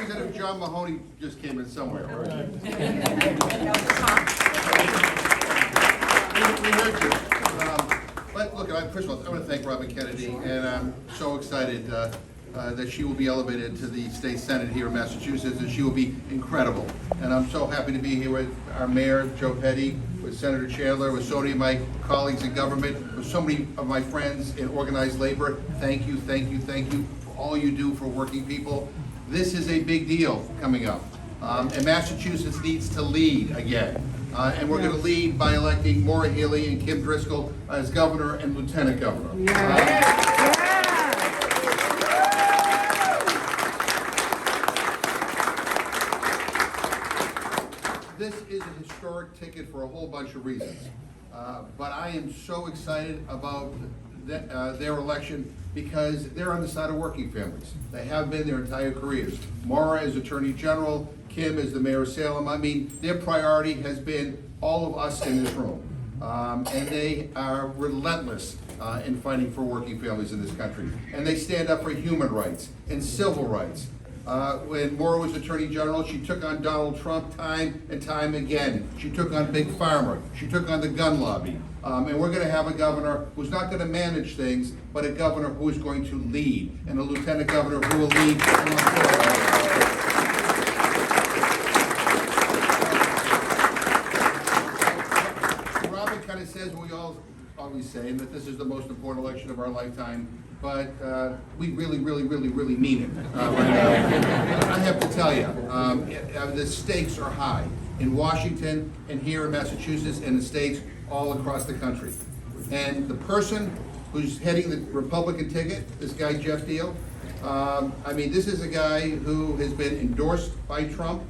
Representative John Mahoney just came in somewhere. Right? We heard you. But look, first of all, I want to thank Robin Kennedy, and I'm so excited that she will be elevated to the state senate here in Massachusetts, and she will be incredible. And I'm so happy to be here with our mayor, Joe Petty, with Senator Chandler, with so many of my colleagues in government, with so many of my friends in organized labor. Thank you, thank you, thank you for all you do for working people. This is a big deal coming up, and Massachusetts needs to lead again. And we're going to lead by electing Maura Healey and Kim Driscoll as governor and lieutenant governor. This is a historic ticket for a whole bunch of reasons. But I am so excited about their election because they're on the side of working families. They have been their entire careers. Maura is Attorney General, Kim is the Mayor of Salem. I mean, their priority has been all of us in this room. And they are relentless in fighting for working families in this country. And they stand up for human rights and civil rights. When Maura was Attorney General, she took on Donald Trump time and time again. She took on Big Pharma. She took on the gun lobby. And we're going to have a governor who's not going to manage things, but a governor who is going to lead, and a lieutenant governor who will lead. Robin kind of says what we all always say, that this is the most important election of our lifetime. But we really, really, really, really mean it right now. I have to tell you, the stakes are high in Washington and here in Massachusetts and the states all across the country. And the person who's heading the Republican ticket, this guy Jeff Deal, I mean, this is a guy who has been endorsed by Trump,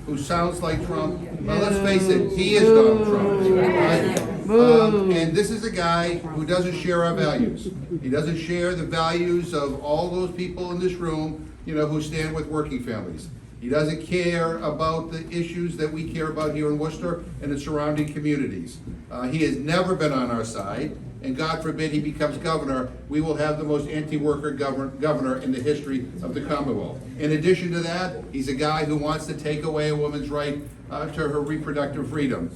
who sounds like Trump. But let's face it, he is Donald Trump. Right? And this is a guy who doesn't share our values. He doesn't share the values of all those people in this room, you know, who stand with working families. He doesn't care about the issues that we care about here in Worcester and the surrounding communities. He has never been on our side, and God forbid he becomes governor, we will have the most anti-worker governor in the history of the Commonwealth. In addition to that, he's a guy who wants to take away a woman's right to her reproductive freedom.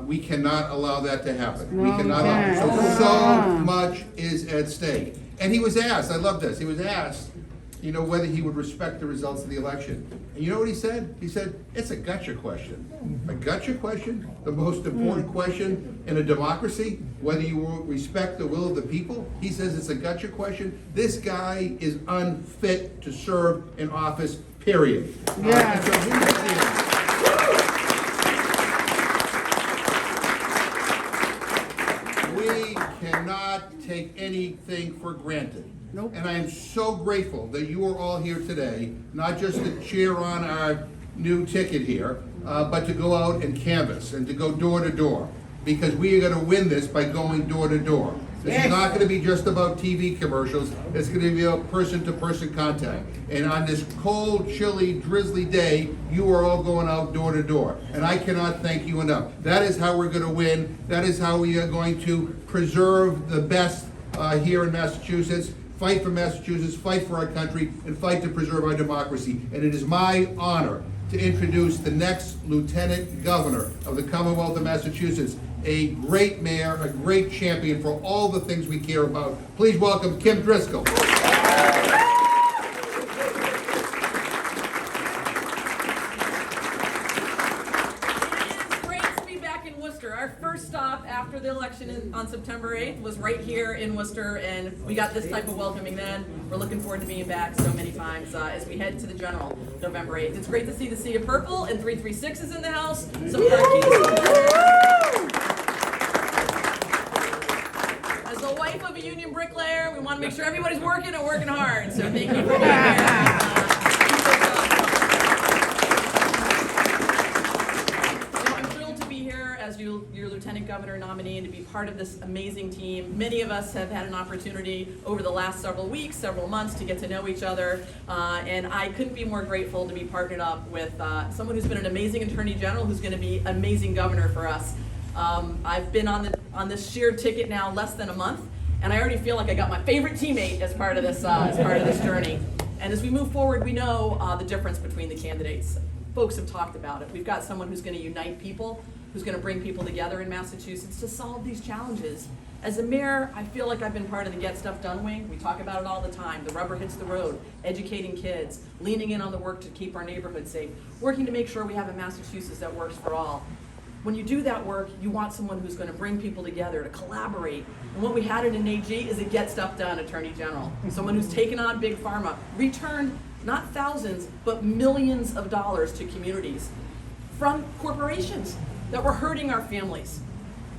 We cannot allow that to happen. We cannot allow. So much is at stake. And he was asked, I love this, he was asked, you know, whether he would respect the results of the election. And you know what he said? He said, it's a gotcha question. A gotcha question? The most important question in a democracy, whether you will respect the will of the people. He says it's a gotcha question. This guy is unfit to serve in office, period. We cannot take anything for granted. Nope. And I am so grateful that you are all here today, not just to cheer on our new ticket here, but to go out and canvass and to go door to door, because we are going to win this by going door to door. This is not going to be just about TV commercials. It's going to be about person-to-person contact. And on this cold, chilly, drizzly day, you are all going out door to door. And I cannot thank you enough. That is how we're going to win. That is how we are going to preserve the best here in Massachusetts. Fight for Massachusetts, fight for our country, and fight to preserve our democracy. And it is my honor to introduce the next Lieutenant Governor of the Commonwealth of Massachusetts, a great mayor, a great champion for all the things we care about. Please welcome Kim Driscoll. Our first stop after the election on September 8th was right here in Worcester, and we got this type of welcoming then. We're looking forward to being back so many times as we head to the general November 8th. It's great to see the Sea of Purple, and 336 is in the house. Some of our As the wife of a union bricklayer, we want to make sure everybody's working and working hard, so thank you for being here. As your Lieutenant Governor nominee and to be part of this amazing team. Many of us have had an opportunity over the last several weeks, several months to get to know each other, and I couldn't be more grateful to be partnered up with someone who's been an amazing Attorney General who's going to be amazing governor for us. I've been on this shared ticket now less than a month, and I already feel like I got my favorite teammate as part of this journey. And as we move forward, we know the difference between the candidates. Folks have talked about it. We've got someone who's going to unite people, who's going to bring people together in Massachusetts to solve these challenges. As a mayor, I feel like I've been part of the Get Stuff Done wing. We talk about it all the time. The rubber hits the road, educating kids, leaning in on the work to keep our neighborhood safe, working to make sure we have a Massachusetts that works for all. When you do that work, you want someone who's going to bring people together, to collaborate. And what we had in an AG is a Get Stuff Done Attorney General. Someone who's taken on big pharma, returned not thousands, but millions of dollars to communities from corporations that were hurting our families.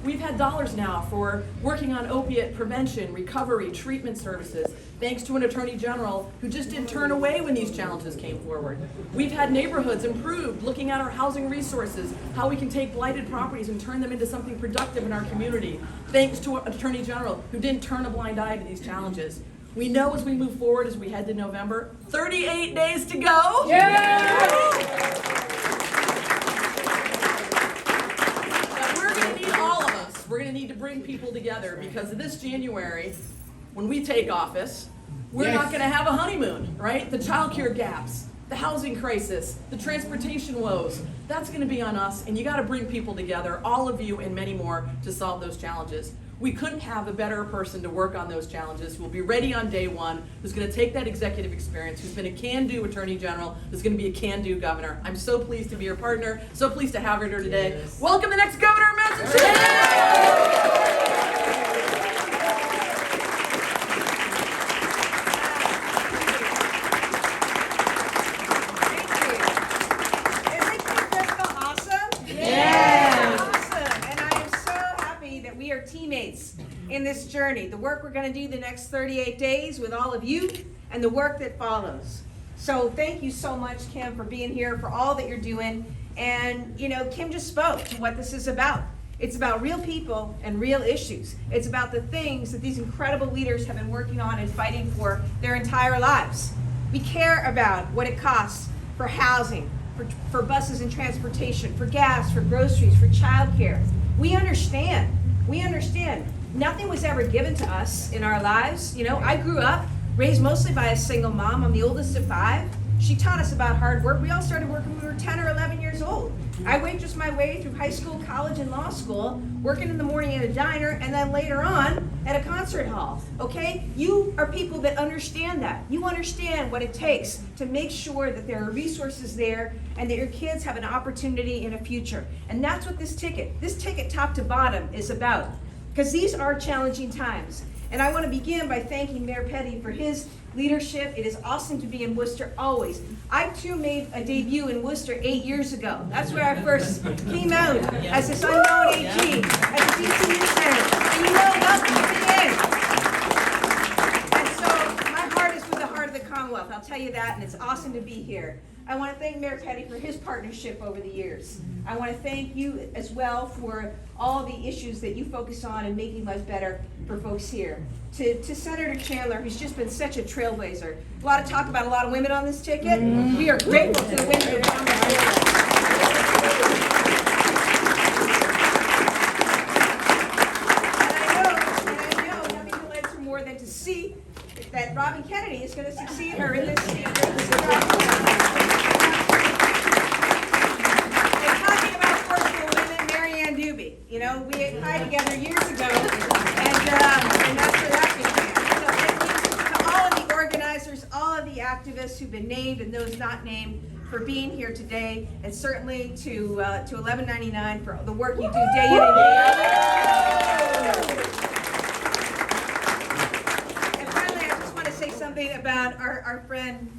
We've had dollars now for working on opiate prevention, recovery, treatment services, thanks to an Attorney General who just didn't turn away when these challenges came forward. We've had neighborhoods improved, looking at our housing resources, how we can take blighted properties and turn them into something productive in our community, thanks to an Attorney General who didn't turn a blind eye to these challenges. We know as we move forward, as we head to November, 38 days to go. Yeah! We're going to need to bring people together because this January, when we take office, we're not going to have a honeymoon, right? The childcare gaps, the housing crisis, the transportation woes, that's going to be on us, and you got to bring people together, all of you and many more, to solve those challenges. We couldn't have a better person to work on those challenges, who will be ready on day one, who's going to take that executive experience, who's been a can-do Attorney General, who's going to be a can-do governor. I'm so pleased to be your partner, so pleased to have her here today. Yes. Welcome the next governor of Massachusetts! In this journey, the work we're going to do the next 38 days with all of you and the work that follows. So thank you so much, Kim, for being here, for all that you're doing. And, you know, Kim just spoke to what this is about. It's about real people and real issues. It's about the things that these incredible leaders have been working on and fighting for their entire lives. We care about what it costs for housing, for buses and transportation, for gas, for groceries, for childcare. We understand. Nothing was ever given to us in our lives. You know, I grew up raised mostly by a single mom. I'm the oldest of 5. She taught us about hard work. We all started working when we were 10 or 11 years old. I waitressed my way through high school, college, and law school, working in the morning at a diner, and then later on at a concert hall, okay? You are people that understand that. You understand what it takes to make sure that there are resources there and that your kids have an opportunity in a future. And that's what this ticket top to bottom is about, because these are challenging times. And I want to begin by thanking Mayor Petty for his leadership. It is awesome to be in Worcester always. I too made a debut in Worcester 8 years ago. That's where I first came out as this unknown AG at the DC News Center. And you know, welcome to the end. And so my heart is with the heart of the Commonwealth, I'll tell you that, and it's awesome to be here. I want to thank Mayor Petty for his partnership over the years. I want to thank you as well for all the issues that you focus on and making life better for folks here. To Senator Chandler, who's just been such a trailblazer. A lot of talk about a lot of women on this ticket. We are grateful to the women who are on this ticket. And I know nothing delights her more than to see that Robin Kennedy is going to succeed her in this seat. You know, we ate pie together years ago, and that's where that began. So thank you to all of the organizers, all of the activists who've been named and those not named for being here today, and certainly to 1199 for the work you do day in and day out. And finally, I just want to say something about our friend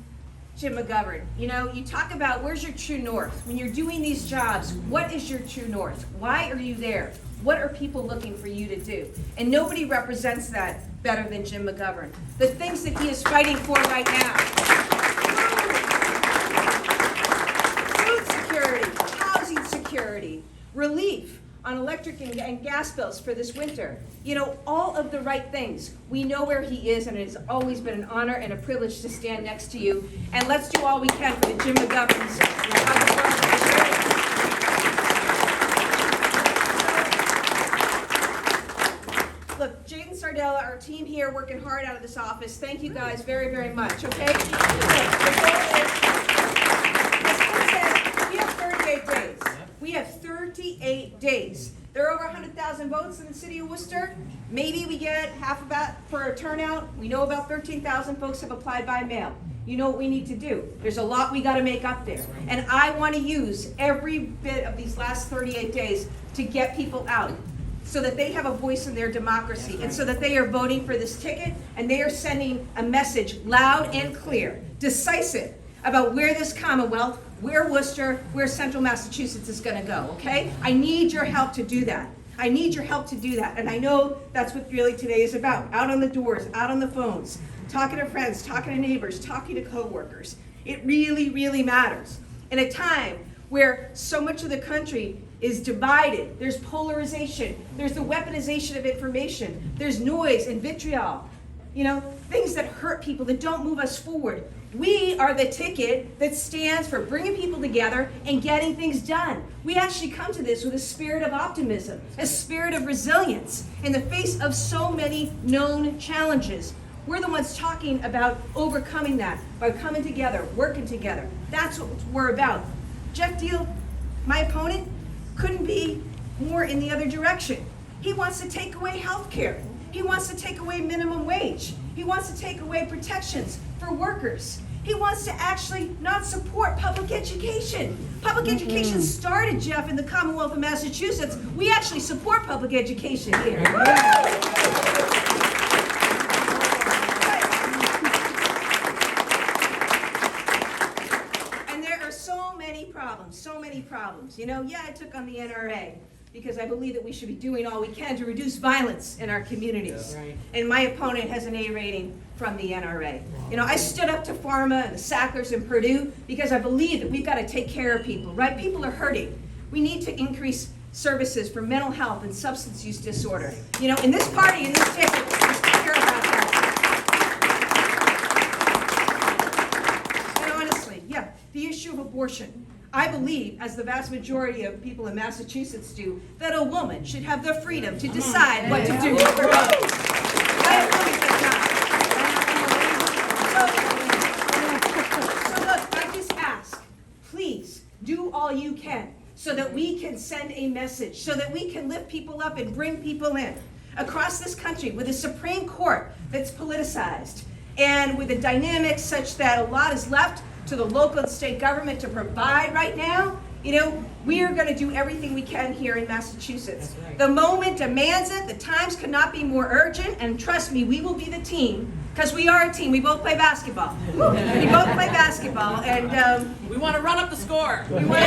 Jim McGovern. You know, you talk about where's your true north. When you're doing these jobs, what is your true north? Why are you there? What are people looking for you to do? And nobody represents that better than Jim McGovern. The things that he is fighting for right now. Food security, housing security, relief on electric and gas bills for this winter. You know, all of the right things. We know where he is, and it has always been an honor and a privilege to stand next to you. And let's do all we can for the Jim McGoverns. Look, Jaden's Sardella, our team here working hard out of this office, thank you guys very, very much, okay? The goal is, as Kim said, we have 38 days. We have 38 days. There are over 100,000 votes in the city of Worcester. Maybe we get half of that for a turnout. We know about 13,000 folks have applied by mail. You know what we need to do. There's a lot we got to make up there. And I want to use every bit of these last 38 days to get people out so that they have a voice in their democracy and so that they are voting for this ticket and they are sending a message loud and clear, decisive, about where this Commonwealth, where Worcester, where Central Massachusetts is going to go, okay? I need your help to do that. I need your help to do that. And I know that's what really today is about. Out on the doors, out on the phones, talking to friends, talking to neighbors, talking to coworkers. It really, really matters. In a time where so much of the country is divided, there's polarization, there's the weaponization of information, there's noise and vitriol, you know, things that hurt people, that don't move us forward. We are the ticket that stands for bringing people together and getting things done. We actually come to this with a spirit of optimism, a spirit of resilience in the face of so many known challenges. We're the ones talking about overcoming that by coming together, working together. That's what we're about. Jeff Deal, my opponent, couldn't be more in the other direction. He wants to take away health care. He wants to take away minimum wage. He wants to take away protections for workers. He wants to actually not support public education. Public education started, Jeff, in the Commonwealth of Massachusetts. We actually support public education here. And there are so many problems. You know, yeah, I took on the NRA because I believe that we should be doing all we can to reduce violence in our communities. Yeah. Right. And my opponent has an A rating from the NRA. You know, I stood up to pharma and the Sacklers in Purdue because I believe that we've got to take care of people, right? People are hurting. We need to increase services for mental health and substance use disorder. You know, in this party, in this district, we care about that. And honestly, yeah, the issue of abortion. I believe, as the vast majority of people in Massachusetts do, that a woman should have the freedom to decide what to do with her body. I believe that. So look, I just ask, please do all you can so that we can send a message, so that we can lift people up and bring people in. Across this country, with a Supreme Court that's politicized, and with a dynamic such that a lot is left to the local and state government to provide right now, you know, we are going to do everything we can here in Massachusetts. Right. The moment demands it. The times could not be more urgent, and trust me, we will be the team, because we are a team. We both play basketball. We both play basketball, and we want to run up the score. We want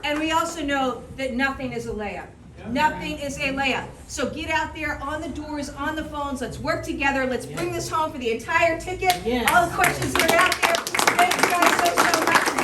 and we also know that nothing is a layup. Nothing is a layup. So get out there on the doors, on the phones. Let's work together. Let's bring this home for the entire ticket. Yes. All the questions that are out there. Thank you guys so much.